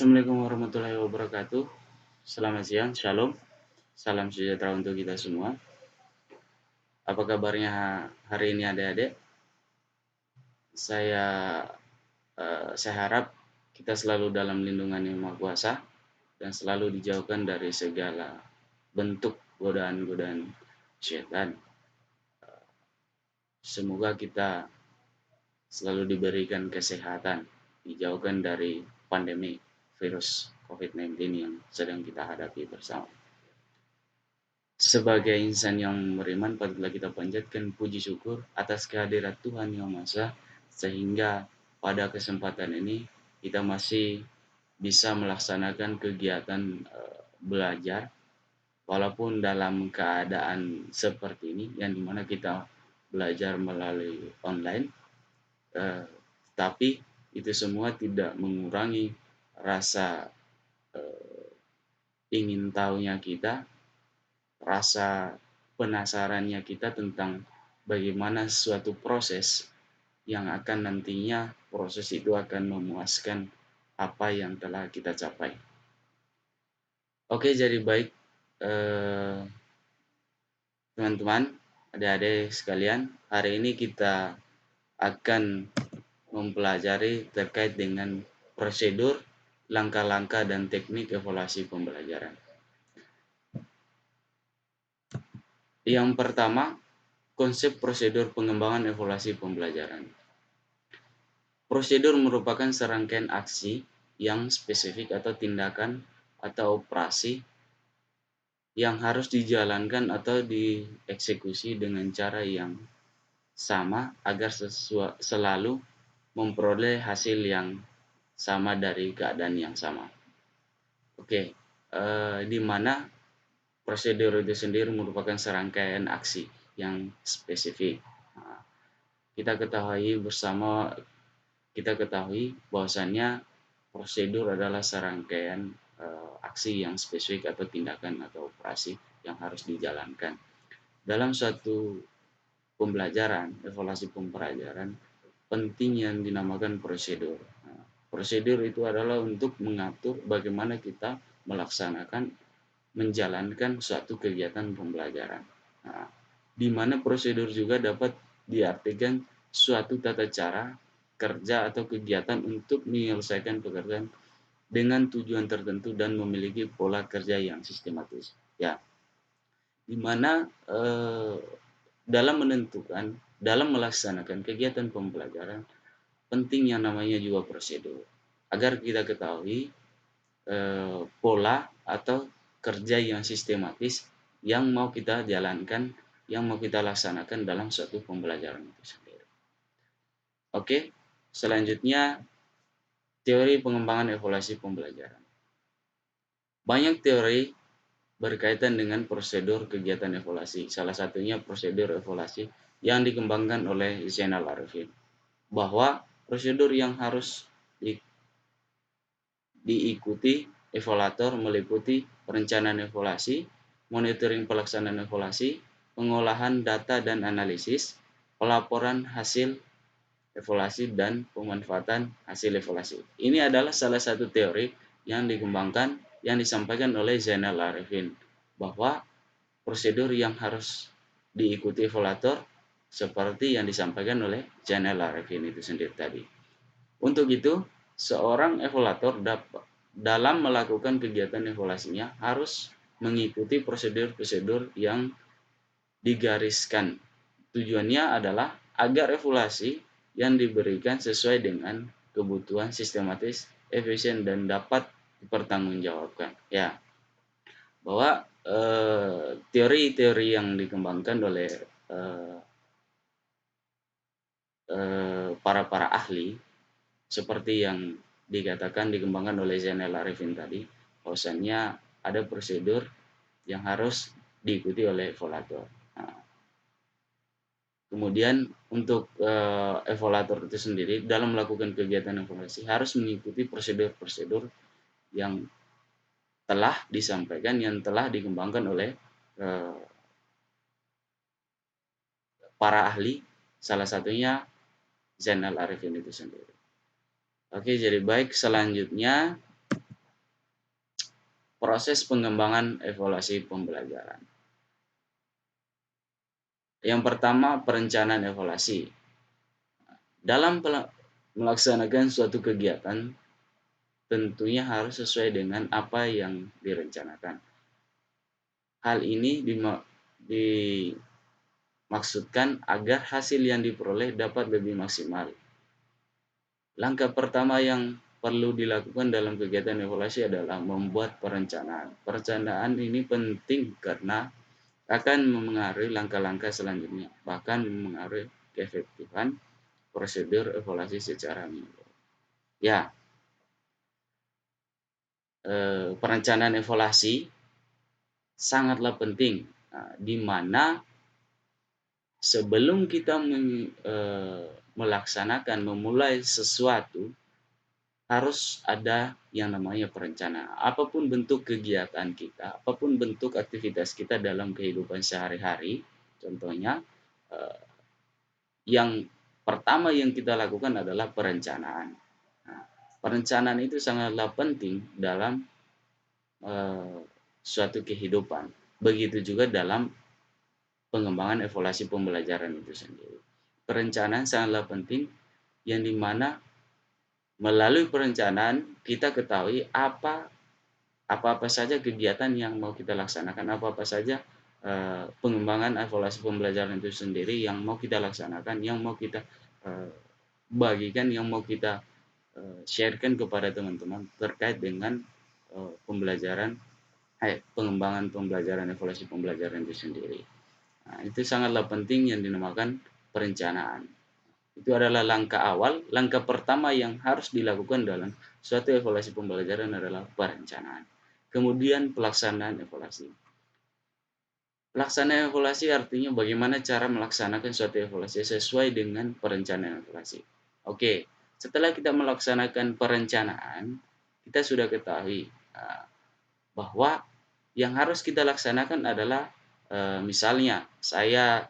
Assalamualaikum warahmatullahi wabarakatuh. Selamat siang, shalom. Salam sejahtera untuk kita semua. Apa kabarnya hari ini adik-adik? Saya harap kita selalu dalam lindungan Yang Maha Kuasa dan selalu dijauhkan dari segala bentuk godaan-godaan syaitan. Semoga kita selalu diberikan kesehatan, dijauhkan dari pandemi virus COVID-19 yang sedang kita hadapi bersama. Sebagai insan yang beriman, patutlah kita panjatkan puji syukur atas kehadirat Tuhan Yang Maha Esa, sehingga pada kesempatan ini kita masih bisa melaksanakan kegiatan belajar walaupun dalam keadaan seperti ini, yang dimana kita belajar melalui online, tapi itu semua tidak mengurangi rasa ingin tahunya kita, rasa penasarannya kita tentang bagaimana suatu proses yang akan nantinya proses itu akan memuaskan apa yang telah kita capai. Oke, jadi baik teman-teman, adik-adik sekalian, hari ini kita akan mempelajari terkait dengan prosedur, langkah-langkah dan teknik evaluasi pembelajaran. Yang pertama, konsep prosedur pengembangan evaluasi pembelajaran. Prosedur merupakan serangkaian aksi yang spesifik atau tindakan atau operasi yang harus dijalankan atau dieksekusi dengan cara yang sama agar selalu memperoleh hasil yang sama dari keadaan yang sama. Oke, di mana prosedur itu sendiri merupakan serangkaian aksi yang spesifik. Nah, kita ketahui bahwasannya prosedur adalah serangkaian aksi yang spesifik atau tindakan atau operasi yang harus dijalankan dalam suatu pembelajaran. Evaluasi pembelajaran penting yang dinamakan prosedur. Nah, prosedur itu adalah untuk mengatur bagaimana kita menjalankan suatu kegiatan pembelajaran. Nah, di mana prosedur juga dapat diartikan suatu tata cara kerja atau kegiatan untuk menyelesaikan pekerjaan dengan tujuan tertentu dan memiliki pola kerja yang sistematis. Ya, di mana dalam melaksanakan kegiatan pembelajaran penting yang namanya juga prosedur agar kita ketahui pola atau kerja yang sistematis yang mau kita jalankan, yang mau kita laksanakan dalam suatu pembelajaran itu sendiri. Oke, selanjutnya teori pengembangan evaluasi pembelajaran. Banyak teori berkaitan dengan prosedur kegiatan evaluasi. Salah satunya prosedur evaluasi yang dikembangkan oleh Zainal Arifin, bahwa prosedur yang harus diikuti evaluator meliputi perencanaan evaluasi, monitoring pelaksanaan evaluasi, pengolahan data dan analisis, pelaporan hasil evaluasi, dan pemanfaatan hasil evaluasi. Ini adalah salah satu teori yang disampaikan oleh Zainal Arifin, bahwa prosedur yang harus diikuti evaluator seperti yang disampaikan oleh Zainal Arifin itu sendiri tadi. Untuk itu, seorang evaluator dalam melakukan kegiatan evaluasinya harus mengikuti prosedur-prosedur yang digariskan. Tujuannya adalah agar evaluasi yang diberikan sesuai dengan kebutuhan sistematis, efisien, dan dapat dipertanggungjawabkan. Ya, bahwa teori-teori yang dikembangkan oleh para ahli seperti yang dikembangkan oleh Zainal Arifin tadi, bahwasannya ada prosedur yang harus diikuti oleh evaluator. Nah, kemudian untuk evaluator itu sendiri dalam melakukan kegiatan evaluasi harus mengikuti prosedur-prosedur yang telah disampaikan, yang telah dikembangkan oleh para ahli, salah satunya Zainal Arifin itu sendiri. Oke, jadi baik, selanjutnya proses pengembangan evaluasi pembelajaran. Yang pertama, perencanaan evaluasi. Dalam melaksanakan suatu kegiatan, tentunya harus sesuai dengan apa yang direncanakan. Hal ini dimaksudkan agar hasil yang diperoleh dapat lebih maksimal. Langkah pertama yang perlu dilakukan dalam kegiatan evaluasi adalah membuat perencanaan. Perencanaan ini penting karena akan memengaruhi langkah-langkah selanjutnya, bahkan memengaruhi keefektifan prosedur evaluasi secara menyeluruh. Ya, perencanaan evaluasi sangatlah penting, di mana sebelum kita melaksanakan, memulai sesuatu, harus ada yang namanya perencanaan. Apapun bentuk kegiatan kita, apapun bentuk aktivitas kita dalam kehidupan sehari-hari, contohnya, yang pertama yang kita lakukan adalah perencanaan. Nah, perencanaan itu sangatlah penting dalam suatu kehidupan. Begitu juga dalam pengembangan evaluasi pembelajaran itu sendiri. Perencanaan sangatlah penting, yang dimana melalui perencanaan kita ketahui apa-apa saja kegiatan yang mau kita laksanakan, apa-apa saja pengembangan evaluasi pembelajaran itu sendiri yang mau kita laksanakan, yang mau kita bagikan, yang mau kita sharekan kepada teman-teman terkait dengan pengembangan pembelajaran, evaluasi pembelajaran itu sendiri. Nah, itu sangatlah penting yang dinamakan perencanaan. Itu adalah langkah awal, langkah pertama yang harus dilakukan dalam suatu evaluasi pembelajaran adalah perencanaan. Kemudian pelaksanaan evaluasi. Pelaksanaan evaluasi artinya bagaimana cara melaksanakan suatu evaluasi sesuai dengan perencanaan evaluasi. Oke, setelah kita melaksanakan perencanaan, kita sudah ketahui bahwa yang harus kita laksanakan adalah misalnya saya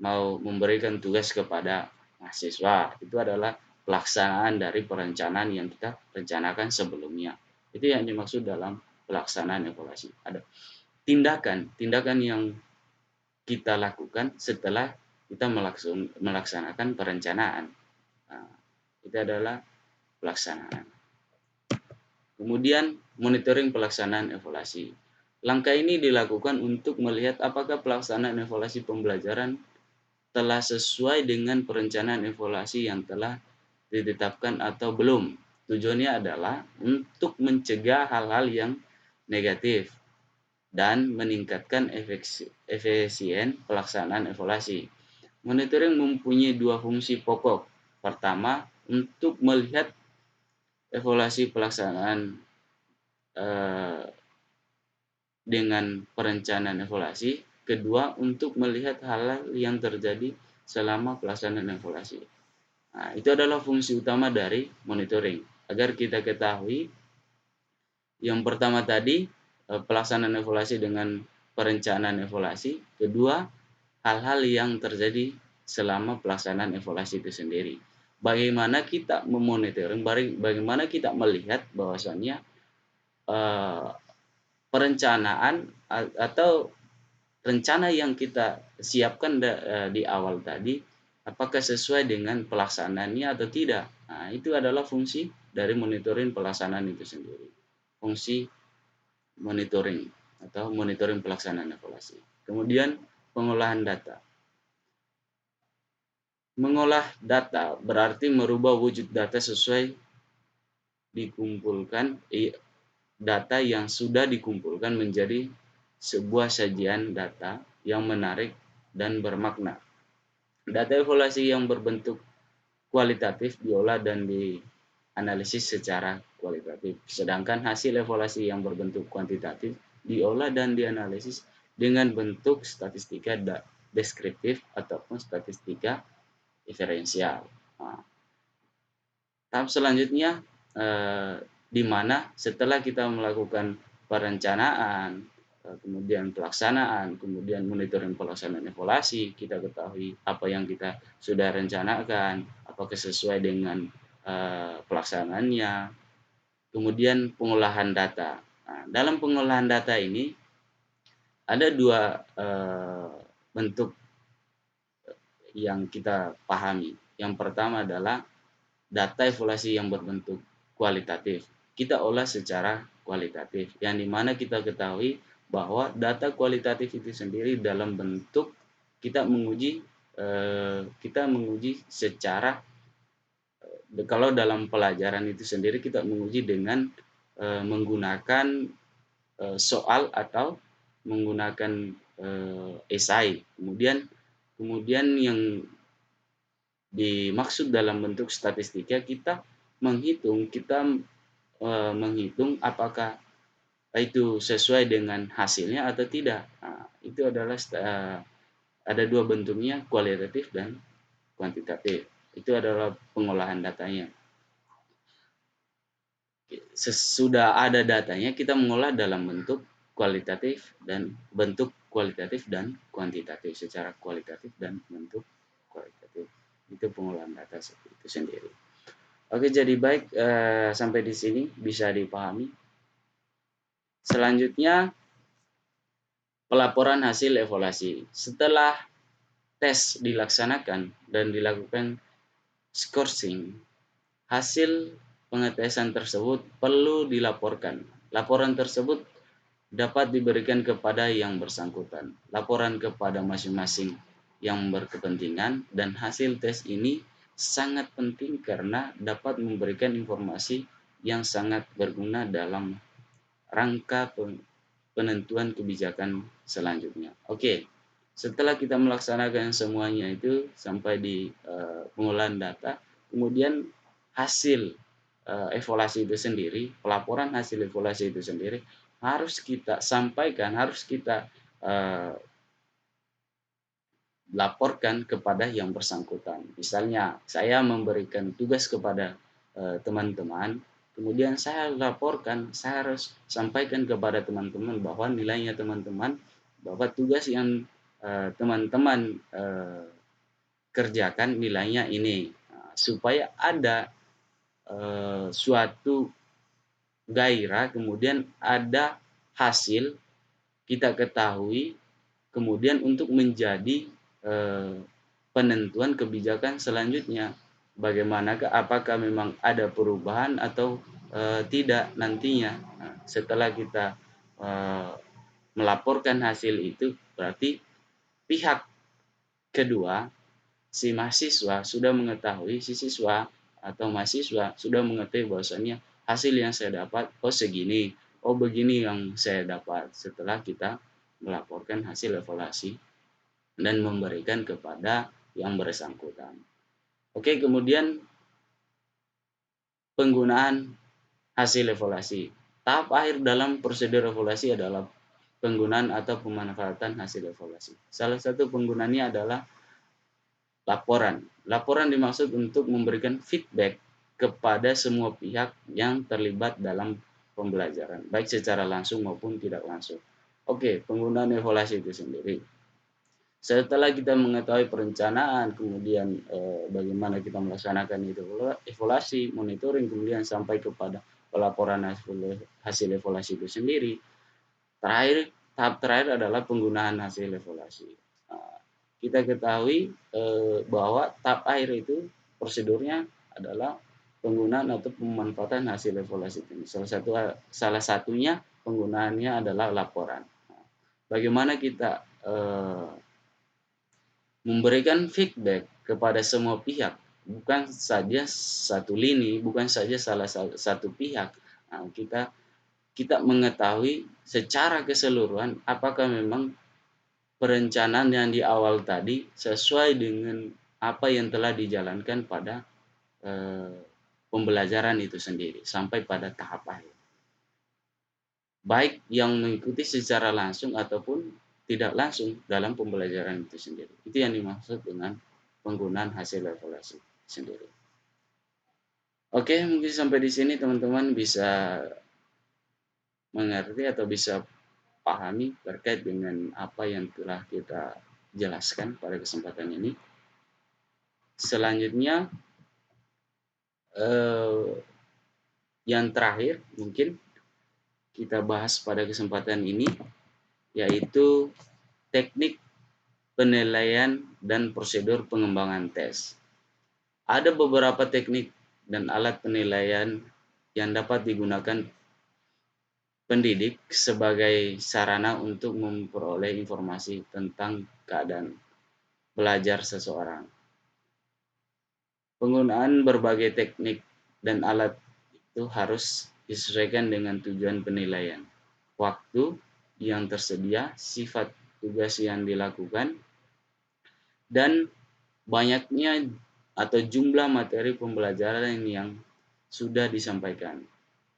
mau memberikan tugas kepada mahasiswa, itu adalah pelaksanaan dari perencanaan yang kita rencanakan sebelumnya. Itu yang dimaksud dalam pelaksanaan evaluasi. Ada tindakan yang kita lakukan setelah kita melaksanakan perencanaan. Nah, itu adalah pelaksanaan. Kemudian monitoring pelaksanaan evaluasi. Langkah ini dilakukan untuk melihat apakah pelaksanaan evaluasi pembelajaran telah sesuai dengan perencanaan evaluasi yang telah ditetapkan atau belum. Tujuannya adalah untuk mencegah hal-hal yang negatif dan meningkatkan efisien pelaksanaan evaluasi. Monitoring mempunyai dua fungsi pokok. Pertama, untuk melihat evaluasi pelaksanaan dengan perencanaan evaluasi. Kedua, untuk melihat hal-hal yang terjadi selama pelaksanaan evaluasi. Nah, itu adalah fungsi utama dari monitoring. Agar kita ketahui, yang pertama tadi, pelaksanaan evaluasi dengan perencanaan evaluasi. Kedua, hal-hal yang terjadi selama pelaksanaan evaluasi itu sendiri. Bagaimana kita memonitoring, bagaimana kita melihat bahwasannya perencanaan atau rencana yang kita siapkan di awal tadi, apakah sesuai dengan pelaksanaannya atau tidak. Nah, itu adalah fungsi dari monitoring pelaksanaan itu sendiri. Fungsi monitoring atau monitoring pelaksanaan evaluasi. Kemudian pengolahan data. Mengolah data berarti merubah wujud data sesuai dikumpulkan data yang sudah dikumpulkan menjadi sebuah sajian data yang menarik dan bermakna. Data evaluasi yang berbentuk kualitatif diolah dan dianalisis secara kualitatif. Sedangkan hasil evaluasi yang berbentuk kuantitatif diolah dan dianalisis dengan bentuk statistika deskriptif ataupun statistika diferensial. Nah, tahap selanjutnya di mana setelah kita melakukan perencanaan, kemudian pelaksanaan, kemudian monitoring pelaksanaan evaluasi, kita ketahui apa yang kita sudah rencanakan, apakah sesuai dengan pelaksanaannya, kemudian pengolahan data. Nah, dalam pengolahan data ini ada dua bentuk yang kita pahami. Yang pertama adalah data evaluasi yang berbentuk kualitatif. Kita olah secara kualitatif, yang dimana kita ketahui bahwa data kualitatif itu sendiri dalam bentuk kita menguji secara kalau dalam pelajaran itu sendiri kita menguji dengan menggunakan soal atau menggunakan esai. Kemudian yang dimaksud dalam bentuk statistika kita menghitung apakah itu sesuai dengan hasilnya atau tidak. Nah, itu adalah ada dua bentuknya, kualitatif dan kuantitatif. Itu adalah pengolahan datanya. Sesudah ada datanya, kita mengolah dalam bentuk kualitatif dan kuantitatif, secara kualitatif dan bentuk kualitatif. Itu pengolahan data itu sendiri. Oke, jadi baik, sampai di sini bisa dipahami. Selanjutnya, pelaporan hasil evaluasi. Setelah tes dilaksanakan dan dilakukan scoring, hasil pengetesan tersebut perlu dilaporkan. Laporan tersebut dapat diberikan kepada yang bersangkutan, laporan kepada masing-masing yang berkepentingan, dan hasil tes ini sangat penting karena dapat memberikan informasi yang sangat berguna dalam rangka penentuan kebijakan selanjutnya. Oke, setelah kita melaksanakan semuanya itu sampai di pengolahan data, kemudian hasil evaluasi itu sendiri, pelaporan hasil evaluasi itu sendiri harus kita sampaikan, harus kita laporkan kepada yang bersangkutan. Misalnya, saya memberikan tugas kepada teman-teman, kemudian saya laporkan, saya harus sampaikan kepada teman-teman bahwa nilainya teman-teman, bahwa tugas yang teman-teman kerjakan nilainya ini, supaya ada suatu gairah, kemudian ada hasil kita ketahui, kemudian untuk menjadi penentuan kebijakan selanjutnya. Bagaimanakah, apakah memang ada perubahan atau tidak nantinya. Nah, setelah kita melaporkan hasil itu, berarti pihak kedua, si mahasiswa sudah mengetahui, si siswa atau mahasiswa sudah mengetahui bahwasannya hasil yang saya dapat, oh segini, oh begini yang saya dapat, setelah kita melaporkan hasil evaluasi dan memberikan kepada yang bersangkutan. Oke, kemudian penggunaan hasil evaluasi. Tahap akhir dalam prosedur evaluasi adalah penggunaan atau pemanfaatan hasil evaluasi. Salah satu penggunaannya adalah laporan. Laporan dimaksud untuk memberikan feedback kepada semua pihak yang terlibat dalam pembelajaran, baik secara langsung maupun tidak langsung. Oke, penggunaan evaluasi itu sendiri. Setelah kita mengetahui perencanaan, kemudian bagaimana kita melaksanakan itu evaluasi, monitoring, kemudian sampai kepada pelaporan hasil evaluasi itu sendiri. Tahap terakhir adalah penggunaan hasil evaluasi. Kita ketahui bahwa tahap akhir itu prosedurnya adalah penggunaan atau pemanfaatan hasil evaluasi ini. Salah satunya penggunaannya adalah laporan. Bagaimana kita memberikan feedback kepada semua pihak, bukan saja satu lini, bukan saja salah satu pihak. Nah, kita mengetahui secara keseluruhan apakah memang perencanaan yang di awal tadi sesuai dengan apa yang telah dijalankan pada pembelajaran itu sendiri sampai pada tahap akhir. Baik yang mengikuti secara langsung ataupun tidak langsung dalam pembelajaran itu sendiri. Itu yang dimaksud dengan penggunaan hasil evaluasi sendiri. Oke, mungkin sampai di sini teman-teman bisa mengerti atau bisa pahami terkait dengan apa yang telah kita jelaskan pada kesempatan ini. Selanjutnya yang terakhir mungkin kita bahas pada kesempatan ini, yaitu teknik penilaian dan prosedur pengembangan tes. Ada beberapa teknik dan alat penilaian yang dapat digunakan pendidik sebagai sarana untuk memperoleh informasi tentang keadaan belajar seseorang. Penggunaan berbagai teknik dan alat itu harus disesuaikan dengan tujuan penilaian, waktu yang tersedia, sifat tugas yang dilakukan, dan banyaknya atau jumlah materi pembelajaran yang sudah disampaikan.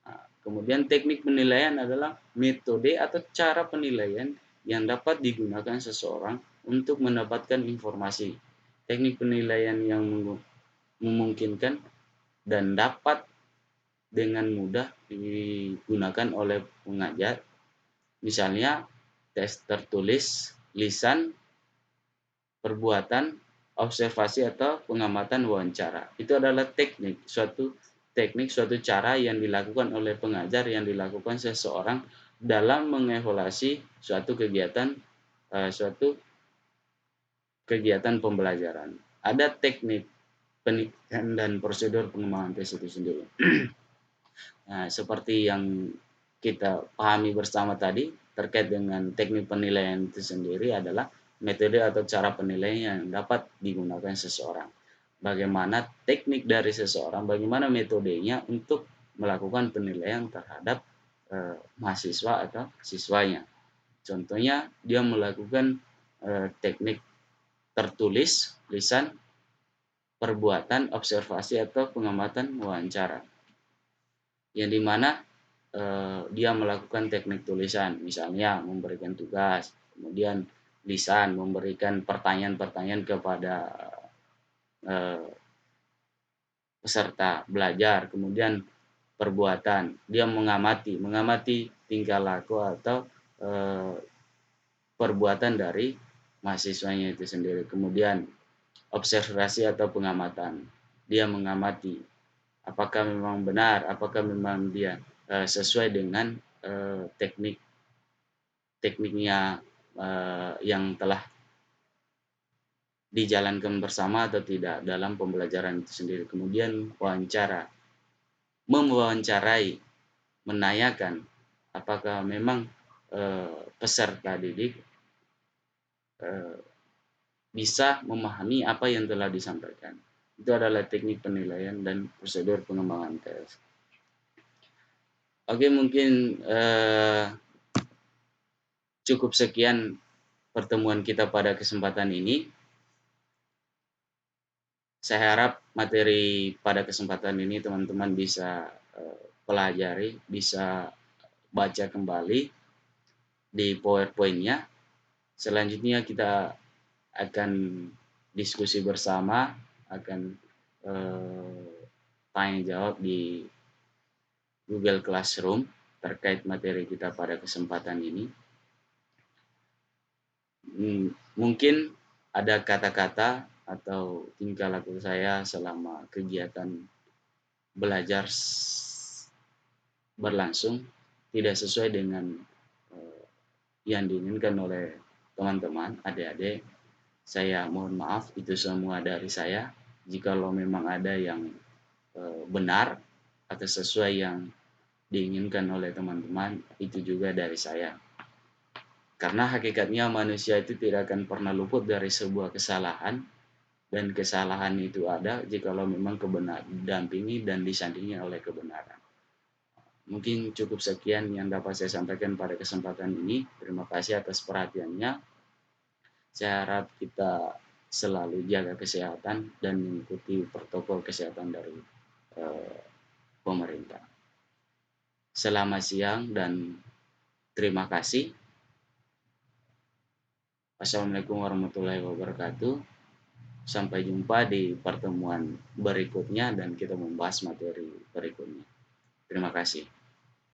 Nah, kemudian teknik penilaian adalah metode atau cara penilaian yang dapat digunakan seseorang untuk mendapatkan informasi. Teknik penilaian yang memungkinkan dan dapat dengan mudah digunakan oleh pengajar, misalnya tes tertulis, lisan, perbuatan, observasi atau pengamatan wawancara. Itu adalah suatu cara yang dilakukan oleh pengajar, yang dilakukan seseorang dalam mengevaluasi suatu kegiatan pembelajaran. Ada teknik penilaian dan prosedur pengembangan tes itu sendiri. Nah, seperti yang kita pahami bersama tadi terkait dengan teknik penilaian itu sendiri adalah metode atau cara penilaian yang dapat digunakan seseorang. Bagaimana teknik dari seseorang, bagaimana metodenya untuk melakukan penilaian terhadap mahasiswa atau siswanya. Contohnya dia melakukan teknik tertulis, lisan, perbuatan, observasi atau pengamatan wawancara. Yang dimana dia melakukan teknik tulisan, misalnya memberikan tugas, kemudian lisan memberikan pertanyaan-pertanyaan kepada peserta belajar, kemudian perbuatan dia mengamati tingkah laku atau perbuatan dari mahasiswanya itu sendiri. Kemudian observasi atau pengamatan, dia mengamati apakah memang benar, apakah memang dia sesuai dengan tekniknya yang telah dijalankan bersama atau tidak dalam pembelajaran itu sendiri. Kemudian mewawancarai, menanyakan apakah memang peserta didik bisa memahami apa yang telah disampaikan. Itu adalah teknik penilaian dan prosedur pengembangan tes. Oke, mungkin cukup sekian pertemuan kita pada kesempatan ini. Saya harap materi pada kesempatan ini teman-teman bisa pelajari, bisa baca kembali di PowerPoint-nya. Selanjutnya kita akan diskusi bersama, akan tanya jawab di Google Classroom terkait materi kita pada kesempatan ini. Mungkin ada kata-kata atau tingkah laku saya selama kegiatan belajar berlangsung tidak sesuai dengan yang diinginkan oleh teman-teman, adik-adik. Saya mohon maaf, itu semua dari saya. Jikalau memang ada yang benar atau sesuai yang diinginkan oleh teman-teman, itu juga dari saya. Karena hakikatnya manusia itu tidak akan pernah luput dari sebuah kesalahan, dan kesalahan itu ada jikalau memang kebenaran didampingi dan disandingi oleh kebenaran. Mungkin cukup sekian yang dapat saya sampaikan pada kesempatan ini. Terima kasih atas perhatiannya. Saya harap kita selalu jaga kesehatan dan mengikuti protokol kesehatan dari pemerintah. Selamat siang dan terima kasih. Assalamualaikum warahmatullahi wabarakatuh. Sampai jumpa di pertemuan berikutnya dan kita membahas materi berikutnya. Terima kasih.